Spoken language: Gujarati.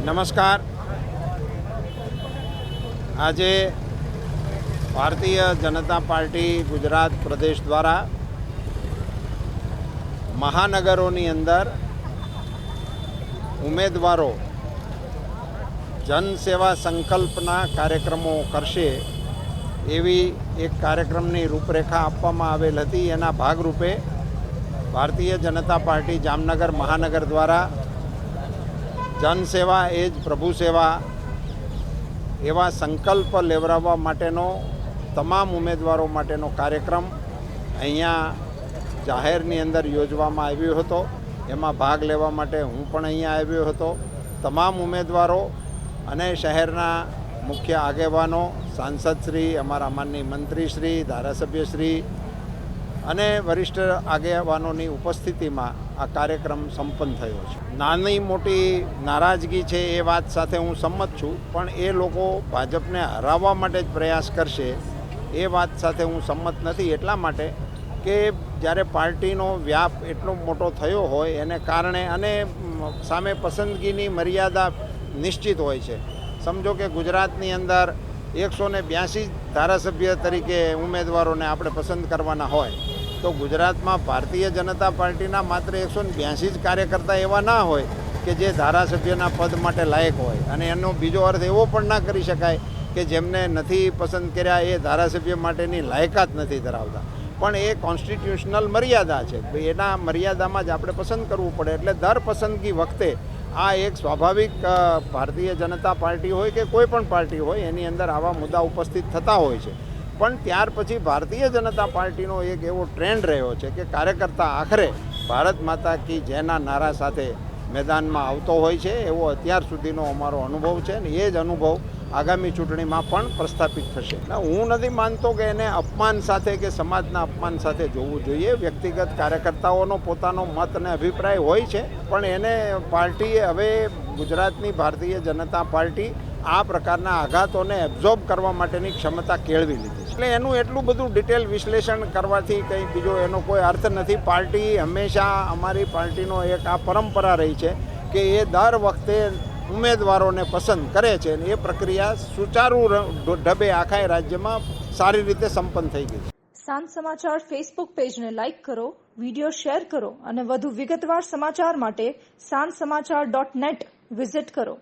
નમસ્કાર. આજે ભારતીય જનતા પાર્ટી ગુજરાત પ્રદેશ દ્વારા મહાનગરોની અંદર ઉમેદવારો જનસેવા સંકલ્પના કાર્યક્રમો કરશે એવી એક કાર્યક્રમની રૂપરેખા આપવામાં આવેલ હતી. એના ભાગરૂપે ભારતીય જનતા પાર્ટી જામનગર મહાનગર દ્વારા જનસેવા એ જ પ્રભુ સેવા એવા સંકલ્પ લેવડાવવા માટેનો તમામ ઉમેદવારો માટેનો કાર્યક્રમ અહીંયા જાહેરની અંદર યોજવામાં આવ્યો હતો. એમાં ભાગ લેવા માટે હું પણ અહીંયા આવ્યો હતો. તમામ ઉમેદવારો અને શહેરના મુખ્ય આગેવાનો, સાંસદશ્રી, અમારા માનનીય મંત્રીશ્રી, ધારાસભ્યશ્રી અને વરિષ્ઠ આગેવાનોની ઉપસ્થિતિમાં આ કાર્યક્રમ સંપન્ન થયો છે. નાની મોટી નારાજગી છે એ વાત સાથે હું સંમત છું, પણ એ લોકો ભાજપને હરાવવા માટે જ પ્રયાસ કરશે એ વાત સાથે હું સંમત નથી. એટલા માટે કે જ્યારે પાર્ટીનો વ્યાપ એટલો મોટો થયો હોય એને કારણે અને સામે પસંદગીની મર્યાદા નિશ્ચિત હોય છે. સમજો કે ગુજરાતની અંદર 182 ધારાસભ્ય તરીકે ઉમેદવારોને આપણે પસંદ કરવાના હોય તો ગુજરાતમાં ભારતીય જનતા પાર્ટીના માત્ર 182 જ કાર્યકર્તા એવા ના હોય કે જે ધારાસભ્યના પદ માટે લાયક હોય. અને એનો બીજો અર્થ એવો પણ ના કરી શકાય કે જેમને નથી પસંદ કર્યા એ ધારાસભ્ય માટેની લાયકાત નથી ધરાવતા. પણ એ કોન્સ્ટિટ્યુશનલ મર્યાદા છે, એના મર્યાદામાં જ આપણે પસંદ કરવું પડે. એટલે દર પસંદગી વખતે આ એક સ્વાભાવિક ભારતીય જનતા પાર્ટી હોય કે કોઈ પણ પાર્ટી હોય એની અંદર આવા મુદ્દા ઉપસ્થિત થતા હોય છે. પણ ત્યાર પછી ભારતીય જનતા પાર્ટીનો એક એવો ટ્રેન્ડ રહ્યો છે કે કાર્યકર્તા આખરે ભારત માતા કી જયના નારા સાથે મેદાનમાં આવતો હોય છે. એવો અત્યાર સુધીનો અમારો અનુભવ છે અને એ જ અનુભવ આગામી ચૂંટણીમાં પણ પ્રસ્થાપિત થશે. હું નથી માનતો કે એને અપમાન સાથે કે સમાજના અપમાન સાથે જોવું જોઈએ. વ્યક્તિગત કાર્યકર્તાઓનો પોતાનો મત અને અભિપ્રાય હોય છે, પણ એને પાર્ટીએ હવે ગુજરાતની ભારતીય જનતા પાર્ટી આ પ્રકારના આઘાતોને એબ્ઝોર્બ કરવા માટેની ક્ષમતા કેળવી લીધી છે. એટલે એનું એટલું બધું ડિટેલ વિશ્લેષણ કરવાથી કંઈ બીજો એનો કોઈ અર્થ નથી. પાર્ટી હંમેશા અમારી પાર્ટીનો એક આ પરંપરા રહી છે કે એ દર વખતે ઉમેદવારોને પસંદ કરે છે અને એ પ્રક્રિયા સુચારુ ઢબે આખા રાજ્યમાં સારી રીતે સંપન્ન થઈ ગઈ છે. સાંજ સમાચાર ફેસબુક પેજને લાઇક કરો, વિડીયો શેર કરો અને વધુ વિગતવાર સમાચાર માટે sanssamachar.net વિઝિટ કરો.